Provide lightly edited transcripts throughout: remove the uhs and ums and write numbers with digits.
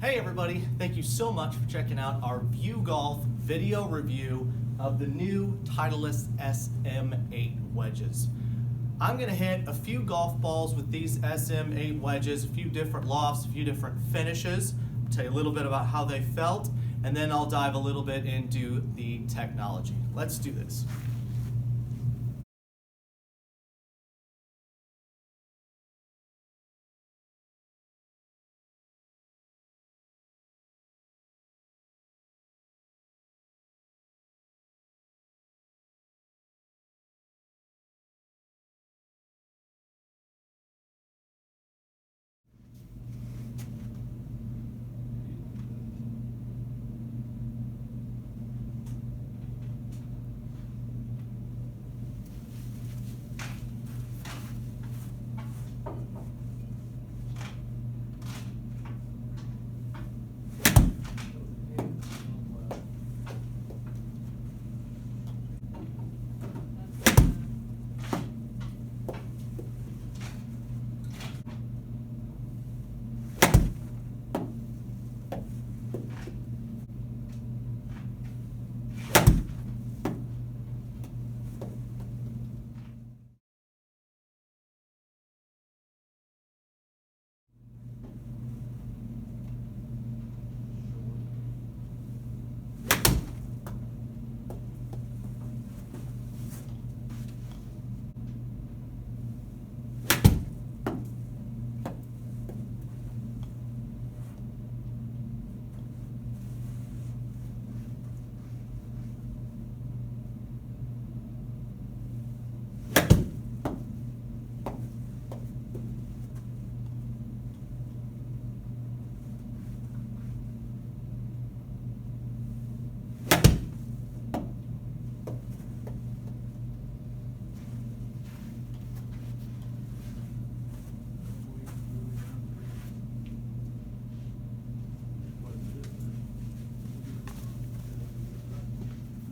Hey everybody, thank you so much for checking out our Viewgolf video review of the new Titleist SM8 wedges. I'm going to hit a few golf balls with these SM8 wedges, a few different lofts, a few different finishes, tell you a little bit about how they felt, and then I'll dive a little bit into the technology. Let's do this.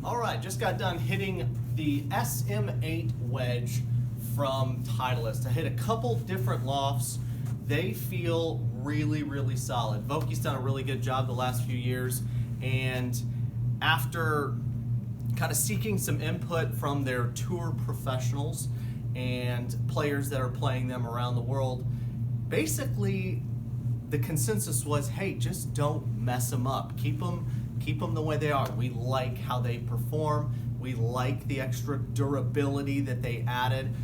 All right, just got done hitting the SM8 wedge from Titleist. I hit a couple different lofts. They feel really, really solid. Vokey's done a really good job the last few years, and after kind of seeking some input from their tour professionals and players that are playing them around the world, basically the consensus was, hey, just don't mess them up. Keep them the way they are. We like how they perform. We like the extra durability that they added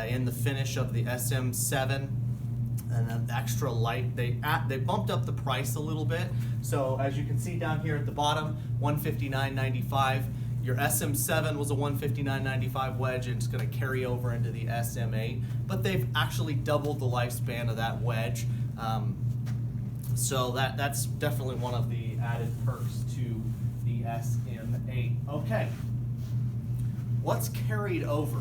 in the finish of the SM7, and an extra light. They bumped up the price a little bit. So as you can see down here at the bottom, $159.95. Your SM7 was a $159.95 wedge, and it's going to carry over into the SM8. But they've actually doubled the lifespan of that wedge. So that's definitely one of the added perks to the SM8. Okay, what's carried over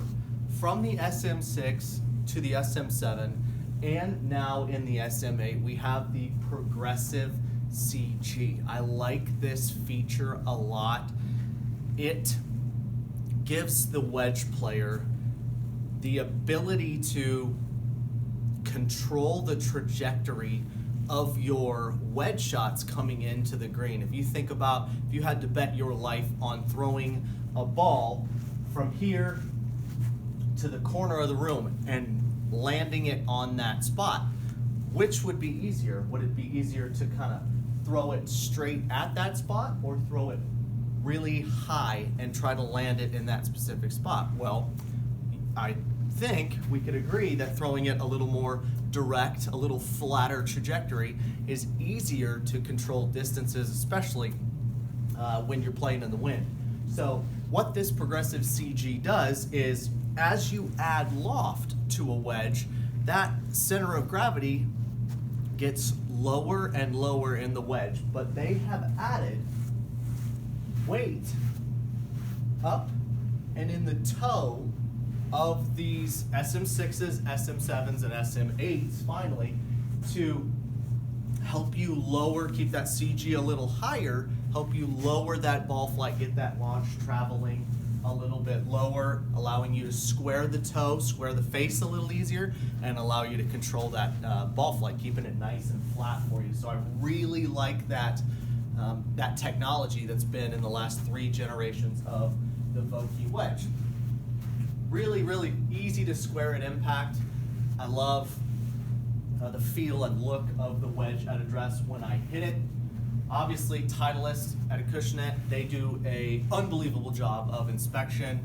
from the SM6 to the SM7 and now in the SM8? We have the progressive CG. I like this feature a lot. It gives the wedge player the ability to control the trajectory of your wedge shots coming into the green. If you think about, if you had to bet your life on throwing a ball from here to the corner of the room and landing it on that spot, which would be easier? Would it be easier to kind of throw it straight at that spot, or throw it really high and try to land it in that specific spot? Well, I think we could agree that throwing it a little more direct, a little flatter trajectory is easier to control distances, especially when you're playing in the wind. So what this progressive CG does is, as you add loft to a wedge, that center of gravity gets lower and lower in the wedge, but they have added weight up and in the toe of these SM6s, SM7s, and SM8s finally, to help you lower, keep that CG a little higher, help you lower that ball flight, get that launch traveling a little bit lower, allowing you to square the toe, square the face a little easier, and allow you to control that ball flight, keeping it nice and flat for you. So I really like that, that technology that's been in the last 3 generations of the Vokey Wedge. Really, really easy to square at impact. I love the feel and look of the wedge at address when I hit it. Obviously, Titleist at Acushnet, they do an unbelievable job of inspection,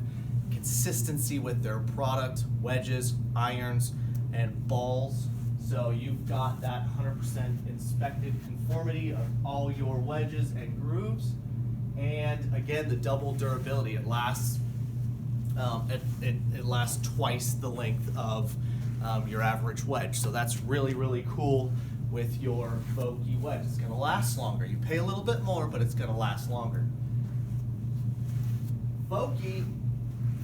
consistency with their product, wedges, irons, and balls. So you've got that 100% inspected conformity of all your wedges and grooves. And again, the double durability. It lasts, it lasts twice the length of your average wedge. So that's really, really cool with your Vokey wedge. It's gonna last longer. You pay a little bit more, but it's gonna last longer. Vokey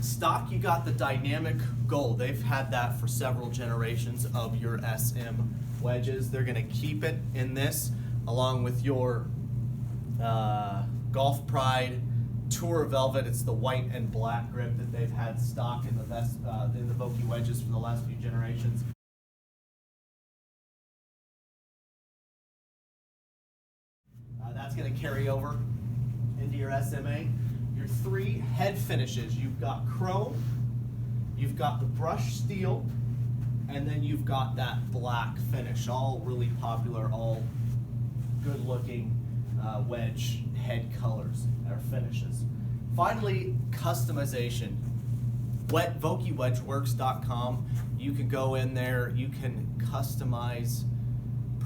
stock, you got the dynamic gold. They've had that for several generations of your SM wedges. They're gonna keep it in this, along with your Golf Pride Tour Velvet. It's the white and black grip that they've had stock in the Vokey wedges for the last few generations. That's going to carry over into your SM8. Your 3 head finishes. You've got chrome, you've got the brushed steel, and then you've got that black finish. All really popular, all good looking wedge head colors or finishes. Finally, customization. VokeyWedgeWorks.com. You can go in there, you can customize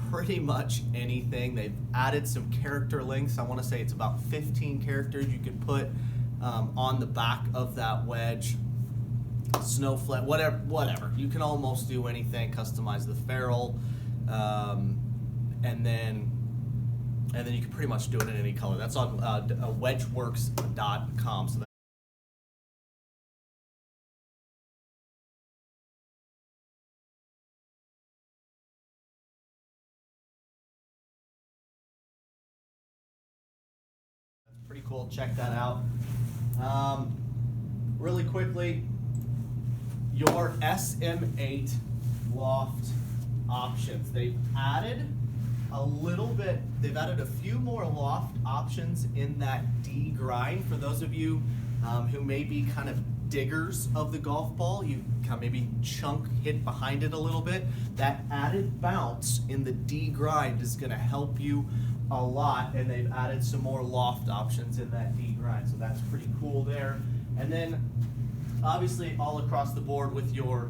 pretty much anything. They've added some character links. I want to say it's about 15 characters you can put on the back of that wedge. Snowflake, whatever. You can almost do anything. Customize the ferrule, and then you can pretty much do it in any color. That's on wedgeworks.com. So pretty cool. Check that out. Really quickly, your SM8 loft options. They've added a little bit, they've added a few more loft options in that D grind. For those of you who may be kind of diggers of the golf ball, you kind of maybe chunk hit behind it a little bit. That added bounce in the D grind is going to help you a lot, and they've added some more loft options in that D grind, so that's pretty cool there. And then obviously all across the board with your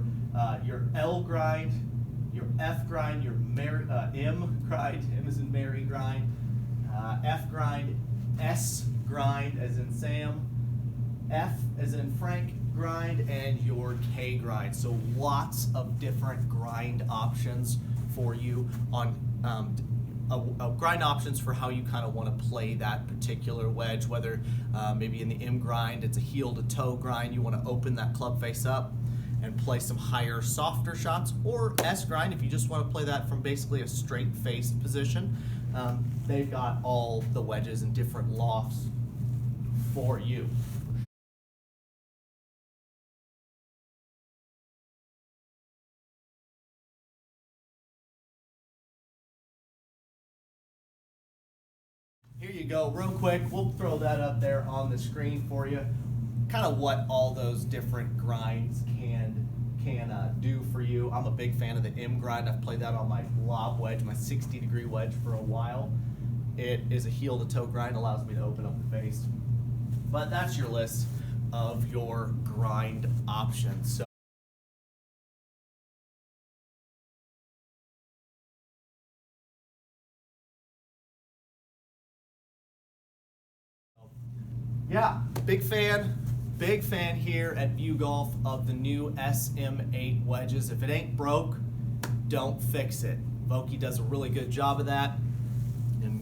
L grind, your F grind, your M grind, M as in Mary grind, F grind, S grind as in Sam, F as in Frank grind, and your K grind. So lots of different grind options for you on grind options for how you kind of want to play that particular wedge, whether maybe in the M grind it's a heel to toe grind, you want to open that club face up and play some higher, softer shots, or S grind if you just want to play that from basically a straight faced position. They've got all the wedges in different lofts for you. Here you go, real quick, we'll throw that up there on the screen for you. Kind of what all those different grinds can do for you. I'm a big fan of the M grind. I've played that on my lob wedge, my 60-degree wedge for a while. It is a heel to toe grind, allows me to open up the face. But that's your list of your grind options. So yeah, big fan here at Viewgolf of the new SM8 wedges. If it ain't broke, don't fix it. Vokey does a really good job of that,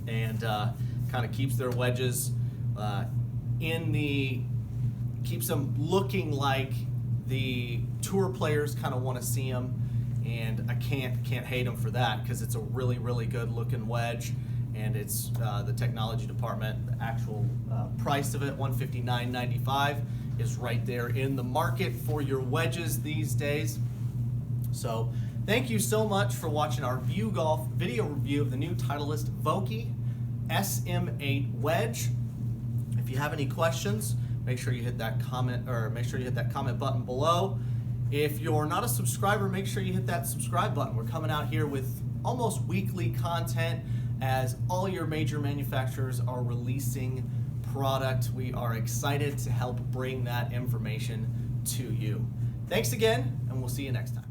and kind of keeps their wedges keeps them looking like the tour players kind of want to see them, and I can't hate them for that, because it's a really, really good looking wedge. And it's the technology department, the actual price of it, $159.95. is right there in the market for your wedges these days. So thank you so much for watching our Viewgolf video review of the new Titleist Vokey SM8 Wedge. If you have any questions, make sure you hit that comment button below. If you're not a subscriber, make sure you hit that subscribe button. We're coming out here with almost weekly content as all your major manufacturers are releasing product. We are excited to help bring that information to you. Thanks again, and we'll see you next time.